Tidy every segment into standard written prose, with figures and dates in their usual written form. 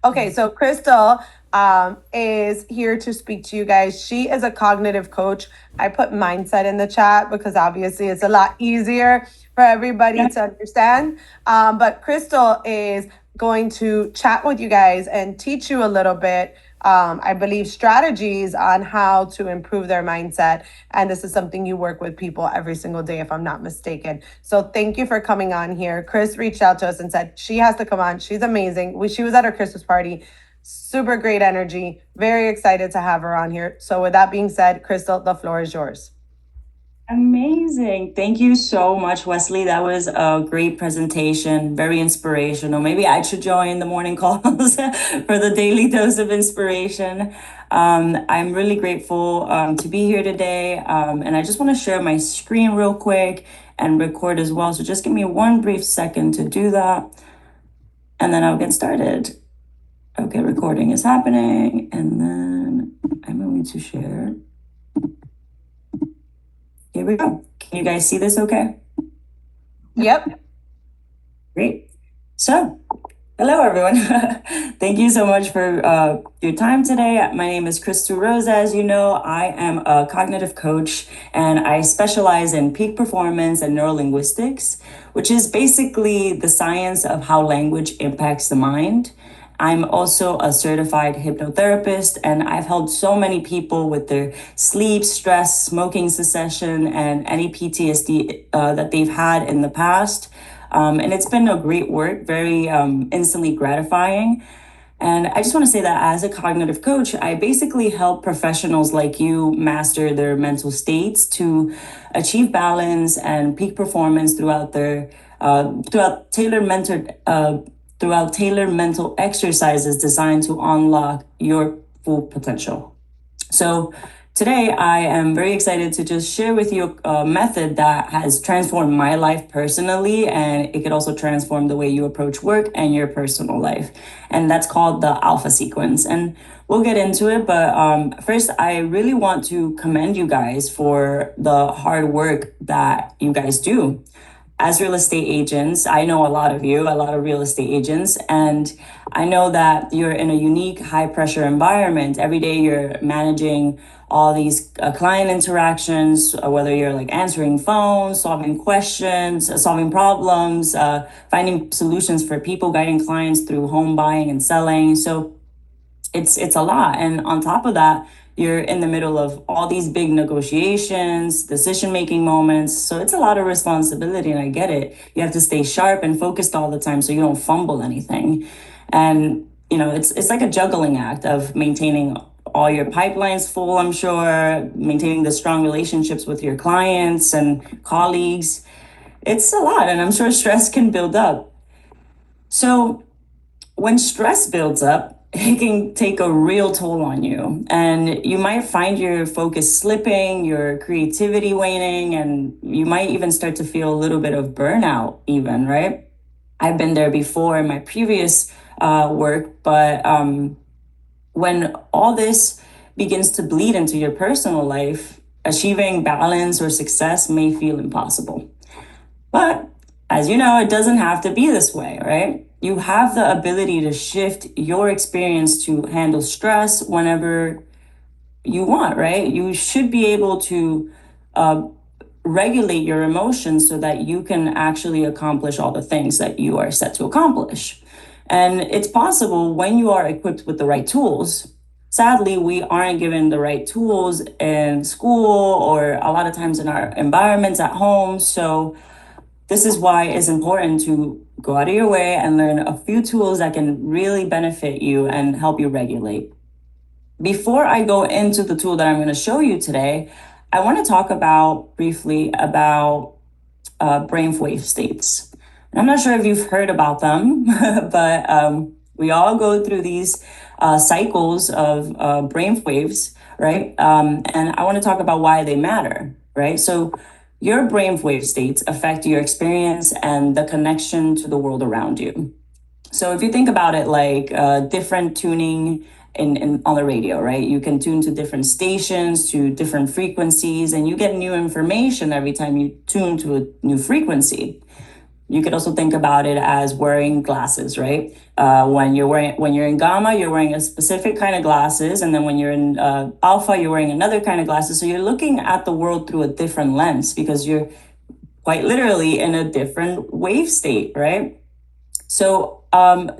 Okay, so Crystal is here to speak to you guys. She is a cognitive coach. I put mindset in the chat because obviously it's a lot easier for everybody to understand. But Crystal is going to chat with you guys and teach you a little bit, I believe, strategies on how to improve their mindset. And this is something you work with people every single day, if I'm not mistaken. So thank you for coming on here. Chris reached out to us and said she has to come on. She's amazing. She was at her Christmas party. Super great energy. Very excited to have her on here. So with that being said, Crystal, the floor is yours. Amazing. Thank you so much, Wesley. That was a great presentation, very inspirational. Maybe I should join the morning calls for the daily dose of inspiration. I'm really grateful to be here today. And I just want to share my screen real quick and record as well. So just give me one brief second to do that, and then I'll get started. Okay, recording is happening, and then I'm going to share. Here we go. Can you guys see this okay? Yep. Great. So, hello everyone. Thank you so much for your time today. My name is Crystal Rosa. As you know, I am a cognitive coach and I specialize in peak performance and neurolinguistics, which is basically the science of how language impacts the mind. I'm also a certified hypnotherapist, and I've helped so many people with their sleep, stress, smoking cessation, and any PTSD that they've had in the past. And it's been a great work, very instantly gratifying. And I just want to say that as a cognitive coach, I basically help professionals like you master their mental states to achieve balance and peak performance throughout their throughout tailored mental exercises designed to unlock your full potential. So today I am very excited to just share with you a method that has transformed my life personally, and it could also transform the way you approach work and your personal life. And that's called the Alpha Sequence. And we'll get into it, but first I really want to commend you guys for the hard work that you guys do. As real estate agents, I know a lot of you, a lot of real estate agents, and I know that you're in a unique high pressure environment. Every day you're managing all these client interactions, whether you're like answering phones, solving questions, solving problems, finding solutions for people, guiding clients through home buying and selling. So it's a lot. And on top of that, you're in the middle of all these big negotiations, decision-making moments. So it's a lot of responsibility, and I get it. You have to stay sharp and focused all the time so you don't fumble anything. And, it's like a juggling act of maintaining all your pipelines full, I'm sure, maintaining the strong relationships with your clients and colleagues. It's a lot, and I'm sure stress can build up. So when stress builds up, it can take a real toll on you. And you might find your focus slipping, your creativity waning, and you might even start to feel a little bit of burnout, even, right? I've been there before in my previous work, but when all this begins to bleed into your personal life, achieving balance or success may feel impossible. But as you know, it doesn't have to be this way, right? You have the ability to shift your experience to handle stress whenever you want, right? You should be able to regulate your emotions so that you can actually accomplish all the things that you are set to accomplish. And it's possible when you are equipped with the right tools. Sadly, we aren't given the right tools in school or a lot of times in our environments at home. So this is why it's important to go out of your way and learn a few tools that can really benefit you and help you regulate. Before I go into the tool that I'm going to show you today, I want to talk briefly about brainwave states. And I'm not sure if you've heard about them, but we all go through these cycles of brainwaves, right? And I want to talk about why they matter, right? So your brainwave states affect your experience and the connection to the world around you. So if you think about it like different tuning on the radio, right? You can tune to different stations, to different frequencies, and you get new information every time you tune to a new frequency. You could also think about it as wearing glasses, right? When you're in gamma, you're wearing a specific kind of glasses, and then when you're in alpha, you're wearing another kind of glasses. So you're looking at the world through a different lens because you're quite literally in a different wave state, right? So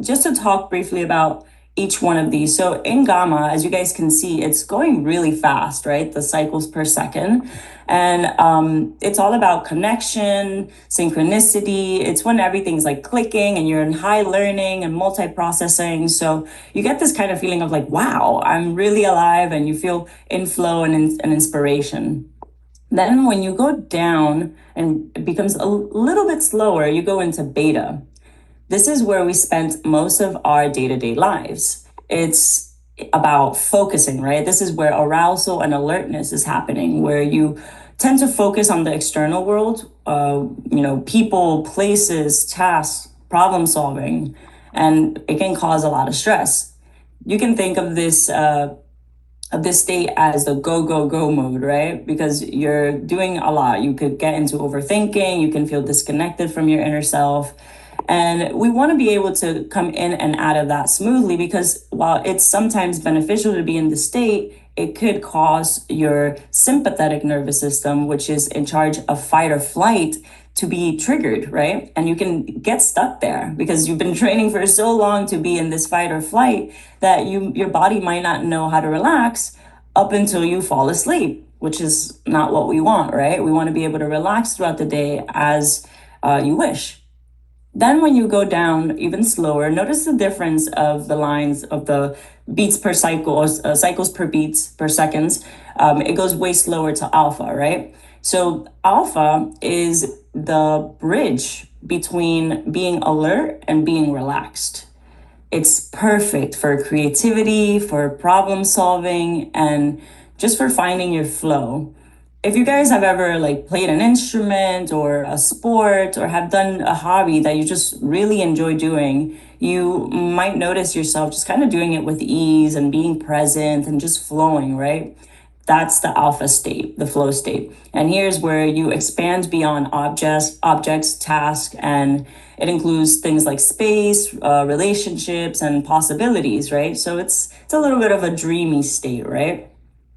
just to talk briefly about each one of these. So in gamma, as you guys can see, it's going really fast, right? The cycles per second. And it's all about connection, synchronicity. It's when everything's like clicking and you're in high learning and multi-processing. So you get this kind of feeling of like, wow, I'm really alive, and you feel in flow and inspiration. Then when you go down and it becomes a little bit slower, you go into beta. This is where we spend most of our day-to-day lives. It's about focusing, right? This is where arousal and alertness is happening, where you tend to focus on the external world, people, places, tasks, problem solving, and it can cause a lot of stress. You can think of this state as the go, go, go mode, right? Because you're doing a lot. You could get into overthinking, you can feel disconnected from your inner self. And we want to be able to come in and out of that smoothly, because while it's sometimes beneficial to be in the state, it could cause your sympathetic nervous system, which is in charge of fight or flight, to be triggered, right? And you can get stuck there because you've been training for so long to be in this fight or flight that your body might not know how to relax up until you fall asleep, which is not what we want, right? We want to be able to relax throughout the day as you wish. Then when you go down even slower, notice the difference of the lines of the beats per cycle, or cycles per beats per seconds. It goes way slower to alpha, right? So alpha is the bridge between being alert and being relaxed. It's perfect for creativity, for problem solving, and just for finding your flow. If you guys have ever like played an instrument or a sport or have done a hobby that you just really enjoy doing, you might notice yourself just kind of doing it with ease and being present and just flowing, right? That's the alpha state, the flow state. And here's where you expand beyond objects, tasks, and it includes things like space, relationships, and possibilities, right? So it's a little bit of a dreamy state, right?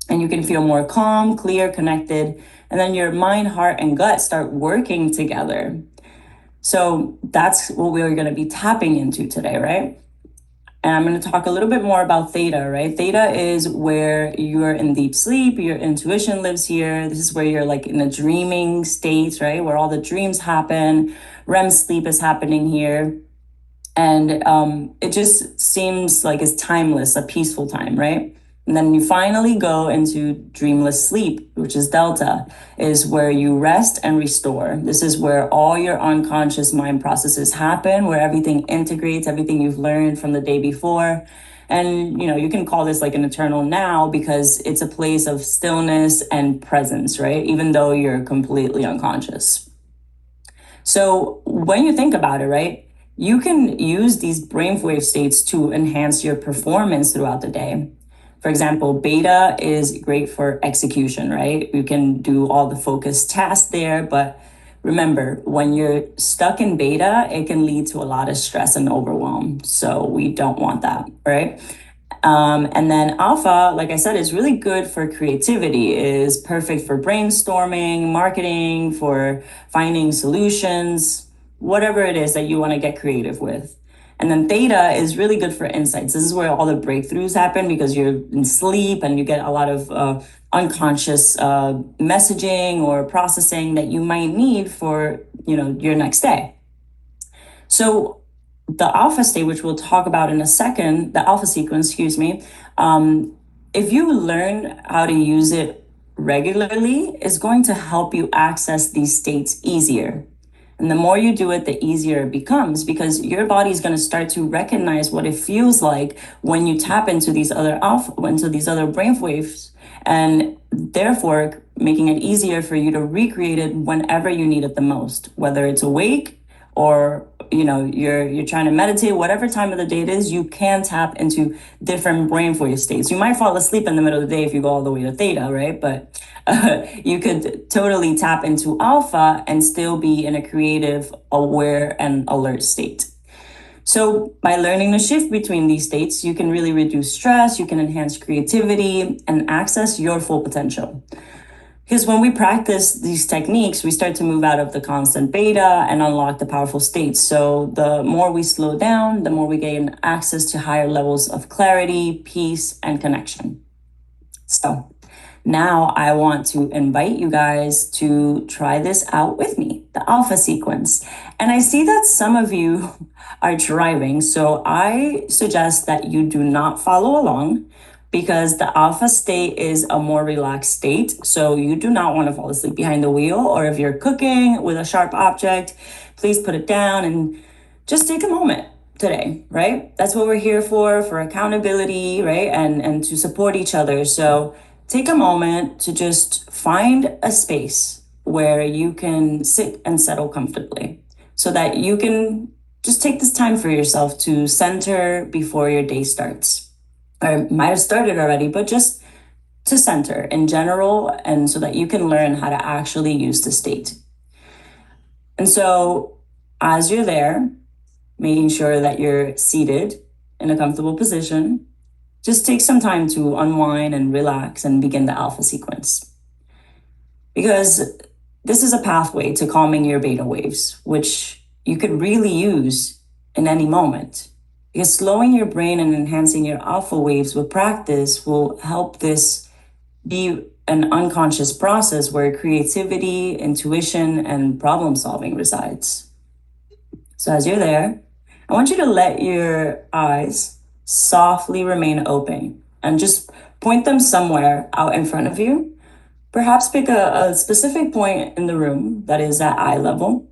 And you can feel more calm, clear, connected, and then your mind, heart, and gut start working together. So that's what we're going to be tapping into today, right? And I'm going to talk a little bit more about theta, right? Theta is where you're in deep sleep, your intuition lives here. This is where you're like in a dreaming state, right? Where all the dreams happen. REM sleep is happening here. And it just seems like it's timeless, a peaceful time, right? And then you finally go into dreamless sleep, which is delta, is where you rest and restore. This is where all your unconscious mind processes happen, where everything integrates, everything you've learned from the day before. And, you can call this like an eternal now because it's a place of stillness and presence, right? Even though you're completely unconscious. So when you think about it, right, you can use these brainwave states to enhance your performance throughout the day. For example, beta is great for execution, right? You can do all the focused tasks there, but remember, when you're stuck in beta, it can lead to a lot of stress and overwhelm. So we don't want that, right? And then alpha, like I said, is really good for creativity, is perfect for brainstorming, marketing, for finding solutions, whatever it is that you want to get creative with. And then theta is really good for insights. This is where all the breakthroughs happen because you're in sleep and you get a lot of unconscious messaging or processing that you might need for, your next day. So the alpha state, which we'll talk about in a second, the alpha sequence, excuse me, if you learn how to use it regularly, it's going to help you access these states easier. And the more you do it, the easier it becomes because your body is going to start to recognize what it feels like when you tap into these other brain waves, and therefore making it easier for you to recreate it whenever you need it the most, whether it's awake or you're trying to meditate, whatever time of the day it is, you can tap into different brain for your states. You might fall asleep in the middle of the day if you go all the way to theta, right? But you could totally tap into alpha and still be in a creative, aware, and alert state. So by learning to shift between these states, you can really reduce stress, you can enhance creativity, and access your full potential. Because when we practice these techniques, we start to move out of the constant beta and unlock the powerful states. So the more we slow down, the more we gain access to higher levels of clarity, peace, and connection. So now I want to invite you guys to try this out with me, the alpha sequence. And I see that some of you are driving, so I suggest that you do not follow along, because the alpha state is a more relaxed state. So you do not want to fall asleep behind the wheel, or if you're cooking with a sharp object, please put it down and just take a moment today, right? That's what we're here for accountability, right? And to support each other. So take a moment to just find a space where you can sit and settle comfortably, so that you can just take this time for yourself to center before your day starts. Or it might have started already, but just to center in general, and so that you can learn how to actually use the state. And so as you're there, making sure that you're seated in a comfortable position, just take some time to unwind and relax and begin the alpha sequence. Because this is a pathway to calming your beta waves, which you could really use in any moment. Because slowing your brain and enhancing your alpha waves with practice will help this be an unconscious process where creativity, intuition, and problem solving resides. So as you're there, I want you to let your eyes softly remain open and just point them somewhere out in front of you. Perhaps pick a specific point in the room that is at eye level,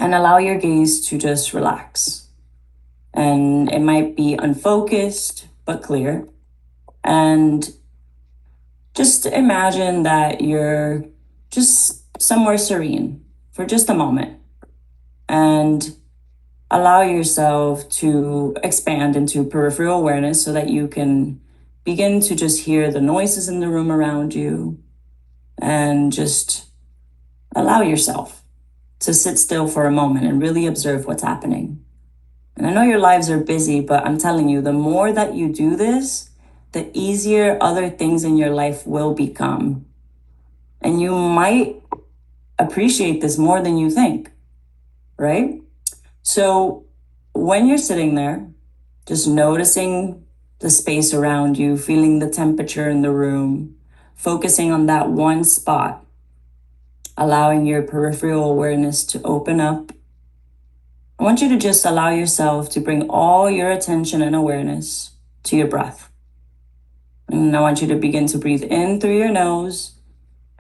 and allow your gaze to just relax. And it might be unfocused, but clear. And just imagine that you're just somewhere serene for just a moment. And allow yourself to expand into peripheral awareness, so that you can begin to just hear the noises in the room around you, and just allow yourself to sit still for a moment and really observe what's happening. And I know your lives are busy, but I'm telling you, the more that you do this, the easier other things in your life will become. And you might appreciate this more than you think, right? So when you're sitting there, just noticing the space around you, feeling the temperature in the room, focusing on that one spot, allowing your peripheral awareness to open up, I want you to just allow yourself to bring all your attention and awareness to your breath. And I want you to begin to breathe in through your nose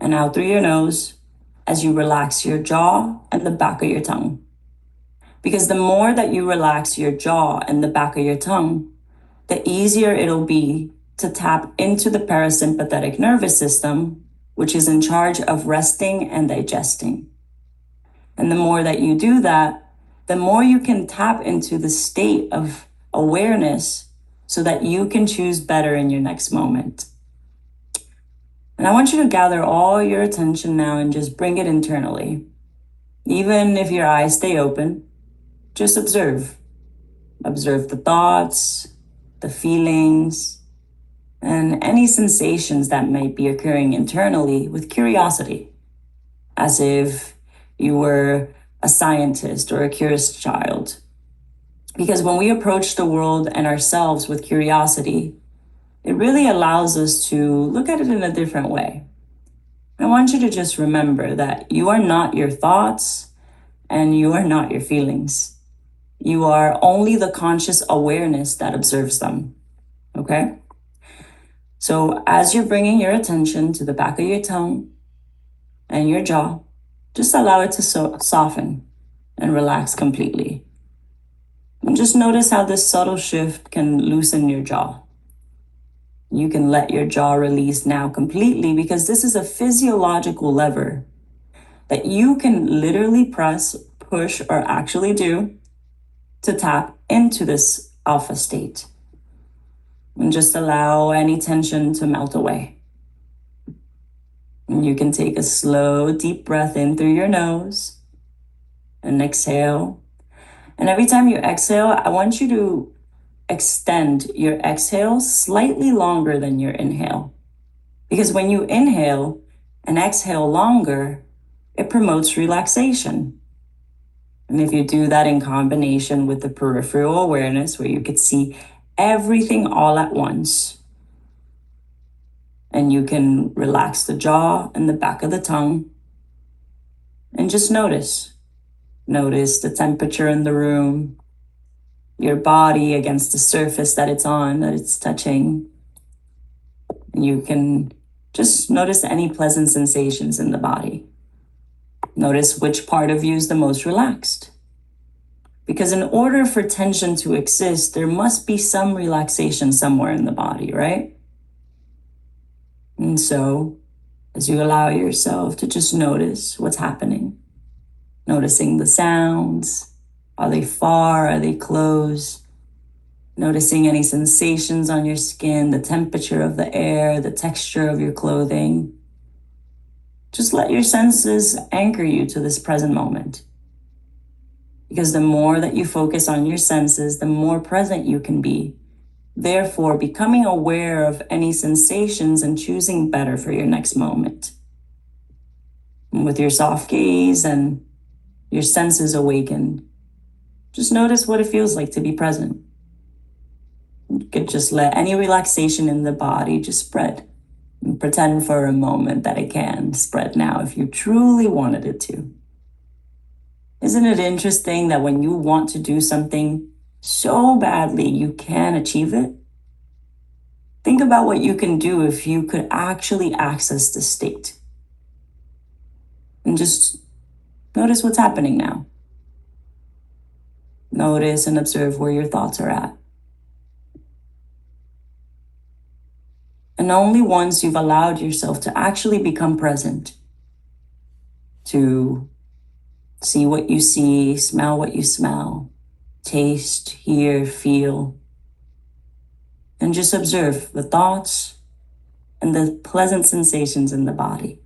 and out through your nose as you relax your jaw and the back of your tongue. Because the more that you relax your jaw and the back of your tongue, the easier it'll be to tap into the parasympathetic nervous system, which is in charge of resting and digesting. And the more that you do that, the more you can tap into the state of awareness, so that you can choose better in your next moment. And I want you to gather all your attention now and just bring it internally. Even if your eyes stay open, just observe. Observe the thoughts, the feelings, and any sensations that might be occurring internally with curiosity, as if you were a scientist or a curious child. Because when we approach the world and ourselves with curiosity, it really allows us to look at it in a different way. I want you to just remember that you are not your thoughts and you are not your feelings. You are only the conscious awareness that observes them, okay? So as you're bringing your attention to the back of your tongue and your jaw, just allow it to soften and relax completely. And just notice how this subtle shift can loosen your jaw. You can let your jaw release now completely, because this is a physiological lever that you can literally press, push, or actually do to tap into this alpha state and just allow any tension to melt away. And you can take a slow, deep breath in through your nose and exhale. And every time you exhale, I want you to extend your exhale slightly longer than your inhale. Because when you inhale and exhale longer, it promotes relaxation. And if you do that in combination with the peripheral awareness, where you could see everything all at once, and you can relax the jaw and the back of the tongue, and just notice. Notice the temperature in the room, your body against the surface that it's on, that it's touching. And you can just notice any pleasant sensations in the body. Notice which part of you is the most relaxed. Because in order for tension to exist, there must be some relaxation somewhere in the body, right? And so, as you allow yourself to just notice what's happening, noticing the sounds, are they far, are they close? Noticing any sensations on your skin, the temperature of the air, the texture of your clothing. Just let your senses anchor you to this present moment. Because the more that you focus on your senses, the more present you can be. Therefore, becoming aware of any sensations and choosing better for your next moment. And with your soft gaze and your senses awakened, just notice what it feels like to be present. You could just let any relaxation in the body just spread. And pretend for a moment that it can spread now if you truly wanted it to. Isn't it interesting that when you want to do something so badly, you can achieve it? Think about what you can do if you could actually access the state. And just notice what's happening now. Notice and observe where your thoughts are at. And only once you've allowed yourself to actually become present, to see what you see, smell what you smell, taste, hear, feel, and just observe the thoughts and the pleasant sensations in the body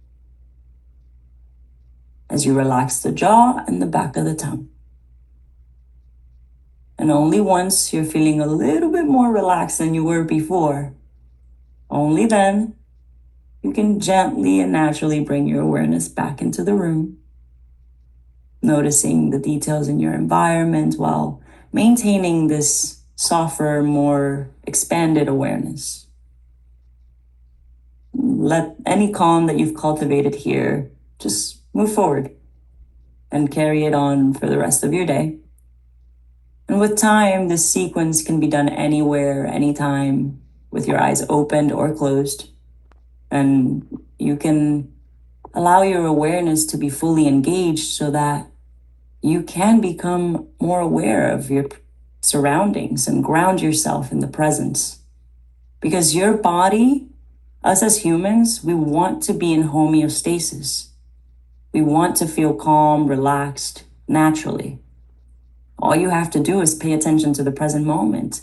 as you relax the jaw and the back of the tongue. And only once you're feeling a little bit more relaxed than you were before, only then you can gently and naturally bring your awareness back into the room, noticing the details in your environment while maintaining this softer, more expanded awareness. Let any calm that you've cultivated here just move forward and carry it on for the rest of your day. And with time, this sequence can be done anywhere, anytime, with your eyes opened or closed. And you can allow your awareness to be fully engaged so that you can become more aware of your surroundings and ground yourself in the presence. Because your body, us as humans, we want to be in homeostasis. We want to feel calm, relaxed, naturally. All you have to do is pay attention to the present moment,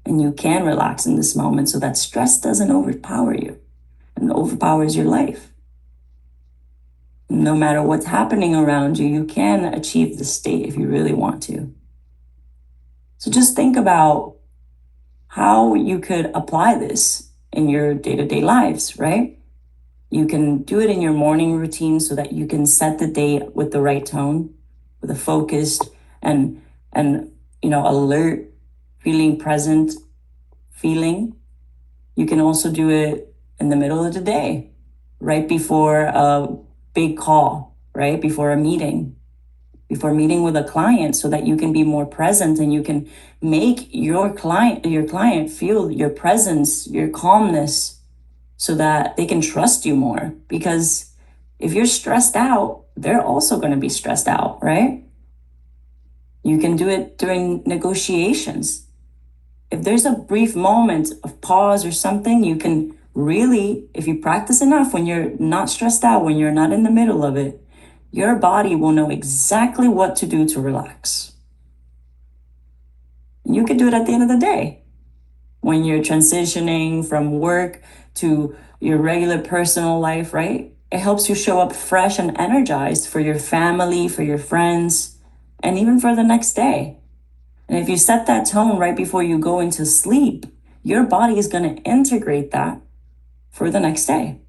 and you can relax in this moment so that stress doesn't overpower you and overpowers your life. No matter what's happening around you, you can achieve the state if you really want to. So just think about how you could apply this in your day-to-day lives, right? You can do it in your morning routine so that you can set the day with the right tone, with a focused and alert, feeling present feeling. You can also do it in the middle of the day, right before a big call, right before a meeting, before meeting with a client, so that you can be more present and you can make your client feel your presence, your calmness, so that they can trust you more. Because if you're stressed out, they're also going to be stressed out, right? You can do it during negotiations. If there's a brief moment of pause or something, you can really, if you practice enough, when you're not stressed out, when you're not in the middle of it, your body will know exactly what to do to relax. You could do it at the end of the day when you're transitioning from work to your regular personal life, right? It helps you show up fresh and energized for your family, for your friends, and even for the next day. And if you set that tone right before you go into sleep, your body is going to integrate that for the next day.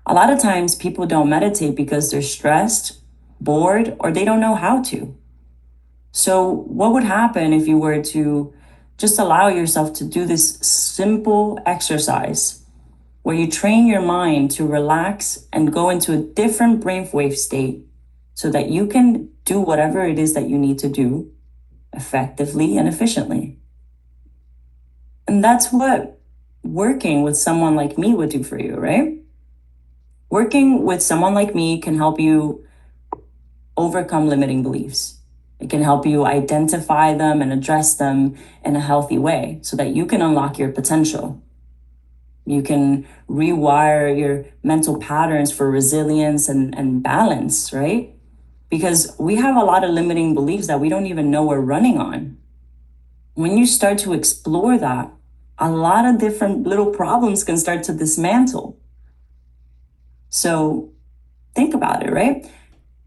A lot of times people don't meditate because they're stressed, bored, or they don't know how to. So, what would happen if you were to just allow yourself to do this simple exercise where you train your mind to relax and go into a different brainwave state so that you can do whatever it is that you need to do effectively and efficiently? And that's what working with someone like me would do for you, right? Working with someone like me can help you overcome limiting beliefs. It can help you identify them and address them in a healthy way so that you can unlock your potential. You can rewire your mental patterns for resilience and balance, right? Because we have a lot of limiting beliefs that we don't even know we're running on. When you start to explore that, a lot of different little problems can start to dismantle. So think about it, right?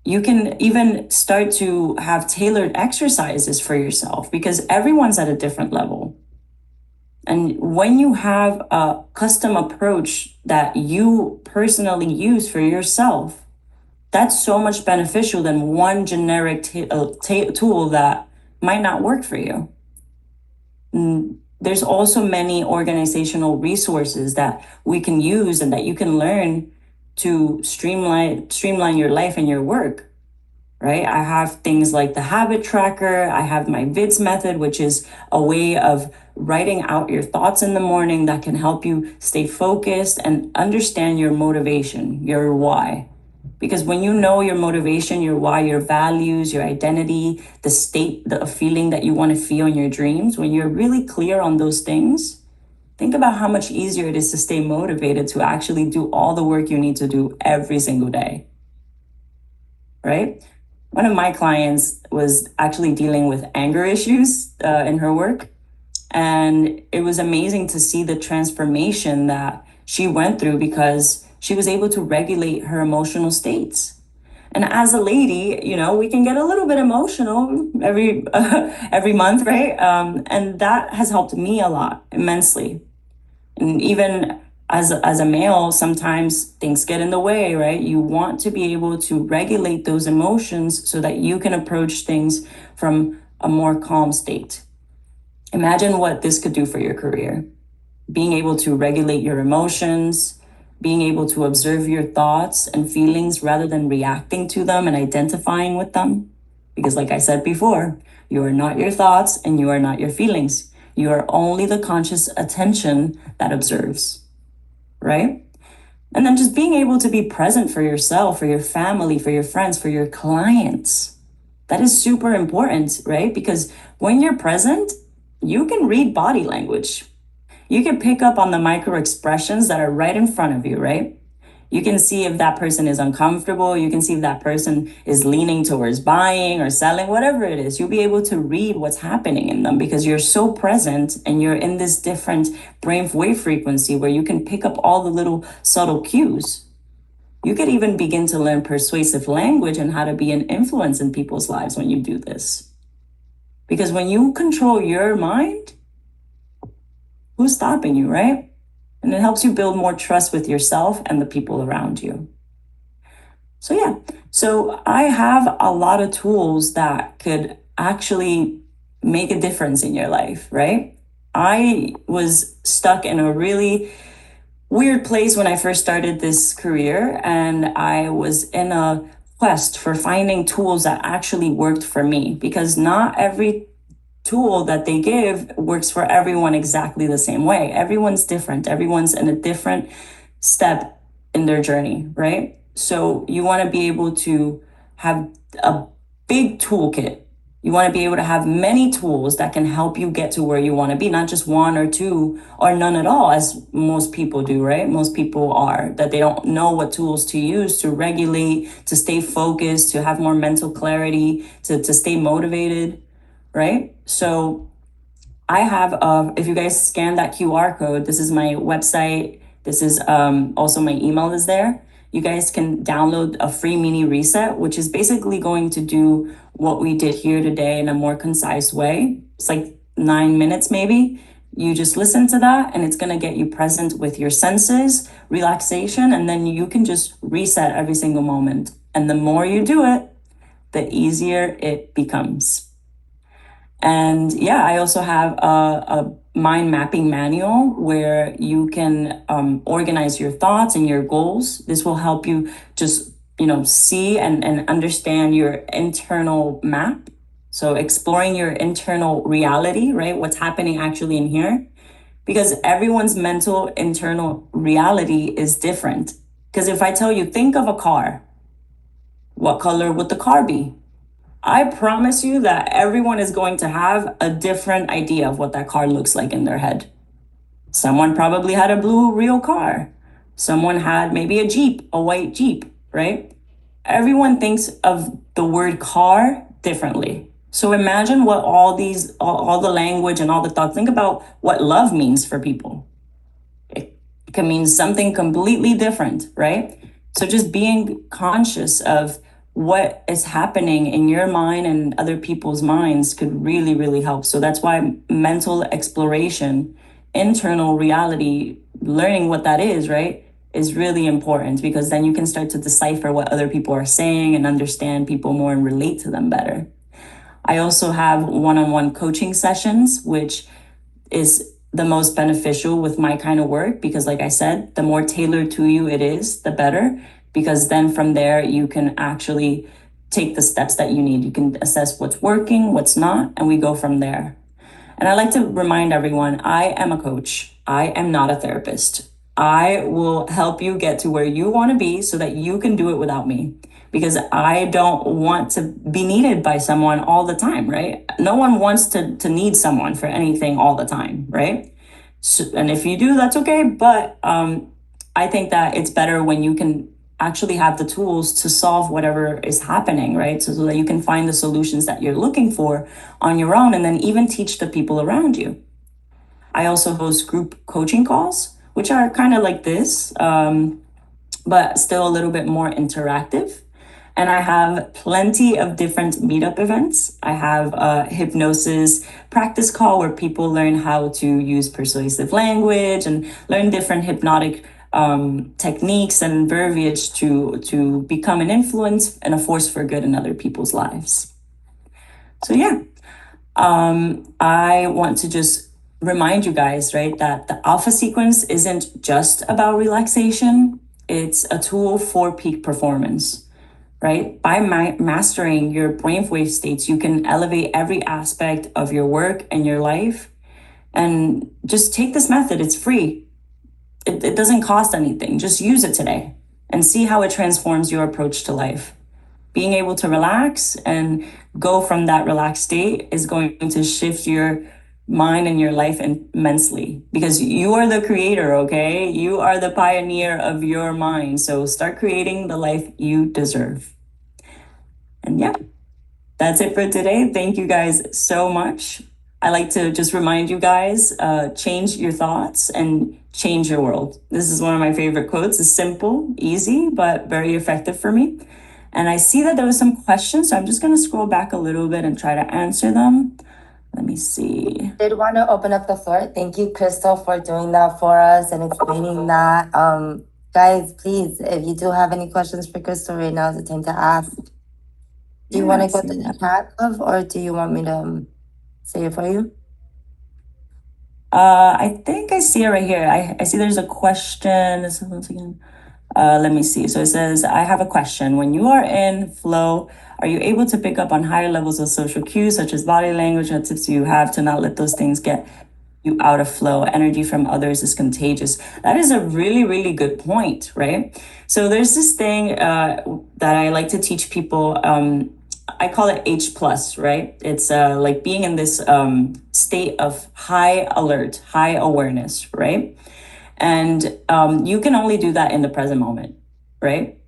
You can even start to have tailored exercises for yourself because everyone's at a different level. And when you have a custom approach that you personally use for yourself, that's so much beneficial than one generic tool that might not work for you. There's also many organizational resources that we can use and that you can learn to streamline your life and your work, right? I have things like the habit tracker. I have my vids method, which is a way of writing out your thoughts in the morning that can help you stay focused and understand your motivation, your why. Because when you know your motivation, your why, your values, your identity, the state, the feeling that you want to feel in your dreams, when you're really clear on those things, think about how much easier it is to stay motivated to actually do all the work you need to do every single day, right? One of my clients was actually dealing with anger issues in her work. And it was amazing to see the transformation that she went through because she was able to regulate her emotional states. And as a lady, you know, we can get a little bit emotional every month, right? And that has helped me a lot, immensely. And even as a male, sometimes things get in the way, right? You want to be able to regulate those emotions so that you can approach things from a more calm state. Imagine what this could do for your career. Being able to regulate your emotions, being able to observe your thoughts and feelings rather than reacting to them and identifying with them. Because, like I said before, you are not your thoughts and you are not your feelings. You are only the conscious attention that observes, right? And then just being able to be present for yourself, for your family, for your friends, for your clients. That is super important, right? Because when you're present, you can read body language. You can pick up on the micro expressions that are right in front of you, right? You can see if that person is uncomfortable. You can see if that person is leaning towards buying or selling, whatever it is. You'll be able to read what's happening in them because you're so present and you're in this different brain wave frequency where you can pick up all the little subtle cues. You could even begin to learn persuasive language and how to be an influence in people's lives when you do this. Because when you control your mind, who's stopping you, right? And it helps you build more trust with yourself and the people around you. So yeah, so I have a lot of tools that could actually make a difference in your life, right? I was stuck in a really weird place when I first started this career, and I was in a quest for finding tools that actually worked for me because not every tool that they give works for everyone exactly the same way. Everyone's different. Everyone's in a different step in their journey, right? So you want to be able to have a big toolkit. You want to be able to have many tools that can help you get to where you want to be, not just one or two or none at all, as most people do, right? Most people are, that they don't know what tools to use to regulate, to stay focused, to have more mental clarity, to stay motivated, right? So I have, if you guys scan that QR code, this is my website. This is also my email is there. You guys can download a free mini reset, which is basically going to do what we did here today in a more concise way. It's like 9 minutes maybe. You just listen to that and it's going to get you present with your senses, relaxation, and then you can just reset every single moment. And the more you do it, the easier it becomes. And yeah, I also have a mind mapping manual where you can organize your thoughts and your goals. This will help you just, see and understand your internal map. So exploring your internal reality, right? What's happening actually in here. Because everyone's mental internal reality is different. Because if I tell you, think of a car, what color would the car be? I promise you that everyone is going to have a different idea of what that car looks like in their head. Someone probably had a blue real car. Someone had maybe a Jeep, a white Jeep, right? Everyone thinks of the word car differently. So imagine what all the language and all the thoughts, think about what love means for people. It can mean something completely different, right? So just being conscious of what is happening in your mind and other people's minds could really, really help. So that's why mental exploration, internal reality, learning what that is, right, is really important, because then you can start to decipher what other people are saying and understand people more and relate to them better. I also have one-on-one coaching sessions, which is the most beneficial with my kind of work, because like I said, the more tailored to you it is, the better, because then from there you can actually take the steps that you need. You can assess what's working, what's not, and we go from there. And I like to remind everyone, I am a coach. I am not a therapist. I will help you get to where you want to be so that you can do it without me, because I don't want to be needed by someone all the time, right? No one wants to need someone for anything all the time, right? So, and if you do, that's okay. But I think that it's better when you can actually have the tools to solve whatever is happening, right? So that you can find the solutions that you're looking for on your own, and then even teach the people around you. I also host group coaching calls, which are kind of like this, but still a little bit more interactive. And I have plenty of different meetup events. I have a hypnosis practice call where people learn how to use persuasive language and learn different hypnotic techniques and verbiage to become an influence and a force for good in other people's lives. So yeah, I want to just remind you guys, right, that the alpha sequence isn't just about relaxation. It's a tool for peak performance. Right? By mastering your brainwave states, you can elevate every aspect of your work and your life. And just take this method. It's free. It doesn't cost anything. Just use it today and see how it transforms your approach to life. Being able to relax and go from that relaxed state is going to shift your mind and your life immensely, because you are the creator, okay? You are the pioneer of your mind. So start creating the life you deserve. And yeah, that's it for today. Thank you guys so much. I like to just remind you guys, change your thoughts and change your world. This is one of my favorite quotes. It's simple, easy, but very effective for me. And I see that there was some questions, so I'm just going to scroll back a little bit and try to answer them. Let me see. Did want to open up the floor. Thank you, Crystal, for doing that for us and explaining that. Guys, please, if you do have any questions for Crystal right now, is the time to ask. Do you want to go to the chat, love, or do you want me to say it for you? I think I see it right here. I see there's a question. Once again. Let me see. So it says, I have a question. When you are in flow, are you able to pick up on higher levels of social cues, such as body language? What tips do you have to not let those things get you out of flow? Energy from others is contagious. That is a really, really good point, right? So there's this thing that I like to teach people. I call it H plus, right? It's like being in this state of high alert, high awareness, right? And you can only do that in the present moment, right?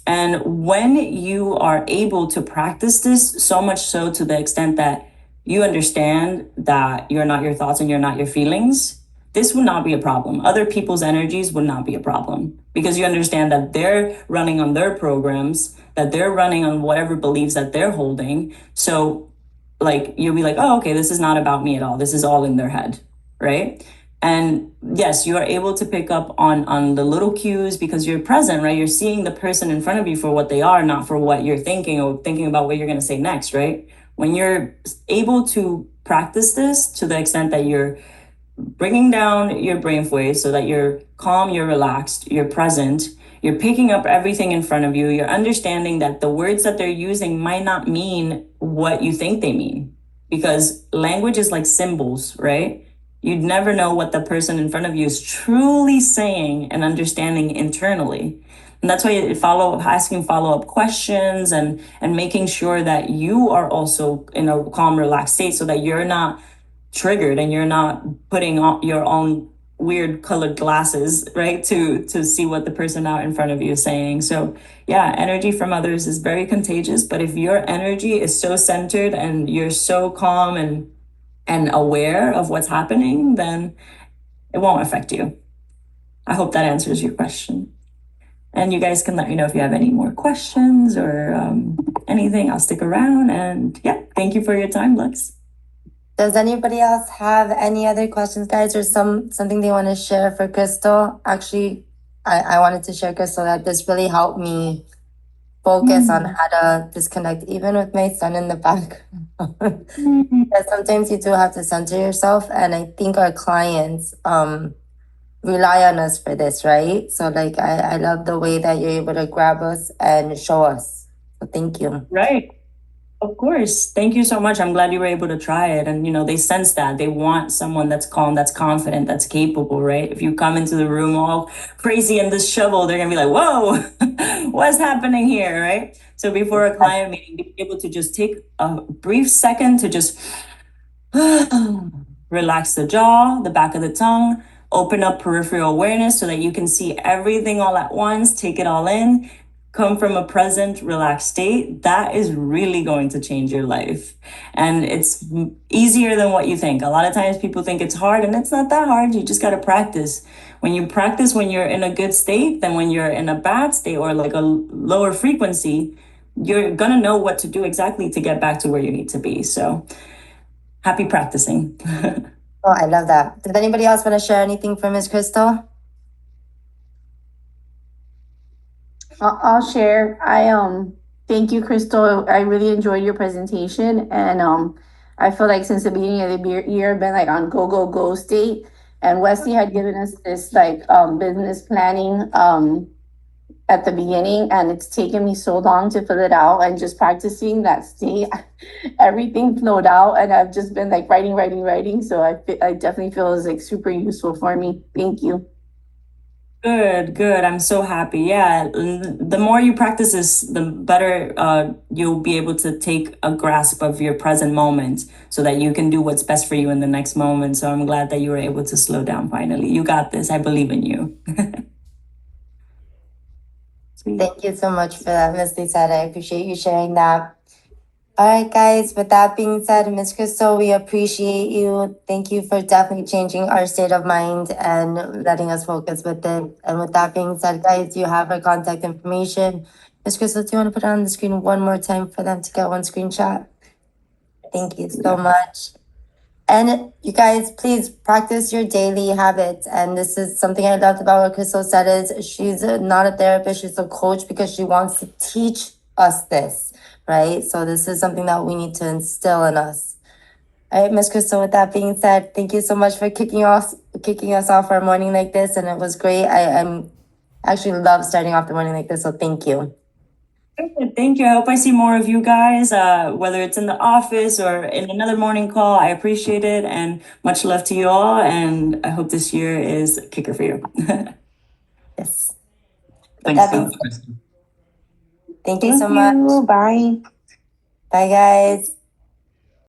And when you are able to practice this, so much so to the extent that you understand that you're not your thoughts and you're not your feelings, this would not be a problem. Other people's energies would not be a problem because you understand that they're running on their programs, that they're running on whatever beliefs that they're holding. So, like, you'll be like, oh, okay, this is not about me at all. This is all in their head, right? And yes, you are able to pick up on the little cues because you're present, right? You're seeing the person in front of you for what they are, not for what you're thinking or thinking about what you're going to say next, right? When you're able to practice this to the extent that you're bringing down your brainwaves so that you're calm, you're relaxed, you're present, you're picking up everything in front of you, you're understanding that the words that they're using might not mean what you think they mean. Because language is like symbols, right? You'd never know what the person in front of you is truly saying and understanding internally. And that's why asking follow-up questions and making sure that you are also in a calm, relaxed state so that you're not triggered and you're not putting on your own weird colored glasses, right, to see what the person out in front of you is saying. So yeah, energy from others is very contagious, but if your energy is so centered and you're so calm and aware of what's happening, then it won't affect you. I hope that answers your question. And you guys can let me know if you have any more questions or anything. I'll stick around. And yeah, thank you for your time, Lux. Does anybody else have any other questions, guys, or something they want to share for Crystal? Actually, I wanted to share, Crystal, that this really helped me focus on how to disconnect, even with my son in the back. That sometimes you do have to center yourself, and I think our clients rely on us for this, right? So like I love the way that you're able to grab us and show us. So thank you. Right. Of course. Thank you so much. I'm glad you were able to try it. And, they sense that. They want someone that's calm, that's confident, that's capable, right? If you come into the room all crazy and disheveled, they're going to be like, whoa, what's happening here, right? So before a client meeting, be able to just take a brief second to just relax the jaw, the back of the tongue, open up peripheral awareness so that you can see everything all at once, take it all in. Come from a present, relaxed state, that is really going to change your life. And it's easier than what you think. A lot of times people think it's hard, and it's not that hard. You just got to practice. When you practice when you're in a good state, then when you're in a bad state or like a lower frequency, you're going to know what to do exactly to get back to where you need to be. So happy practicing. Oh, I love that. Does anybody else want to share anything from Ms. Crystal? I'll share. I thank you, Crystal. I really enjoyed your presentation, and I feel like since the beginning of the year, I've been like on go state. And Wesley had given us this like business planning at the beginning, and it's taken me so long to fill it out. And just practicing that state, everything flowed out, and I've just been like writing. So I definitely feel it's like super useful for me. Thank you. Good. I'm so happy. Yeah, the more you practice this, the better you'll be able to take a grasp of your present moment so that you can do what's best for you in the next moment. So I'm glad that you were able to slow down finally. You got this. I believe in you. Thank you so much for that, Ms. Lisa. I appreciate you sharing that. All right, guys, with that being said, Ms. Crystal, we appreciate you. Thank you for definitely changing our state of mind and letting us focus with it. And with that being said, guys, you have our contact information. Ms. Crystal, do you want to put it on the screen one more time for them to get one screenshot? Thank you so much. And you guys, please practice your daily habits. And this is something I loved about what Crystal said is she's not a therapist, she's a coach because she wants to teach us this, right? So this is something that we need to instill in us. All right, Ms. Crystal, with that being said, thank you so much for kicking us off our morning like this. And it was great. I'm actually love starting off the morning like this. So thank you. Thank you. I hope I see more of you guys, whether it's in the office or in another morning call. I appreciate it, and much love to you all. And I hope this year is a kicker for you. Yes. Thanks so much. Thank you so much. Bye. Bye, guys.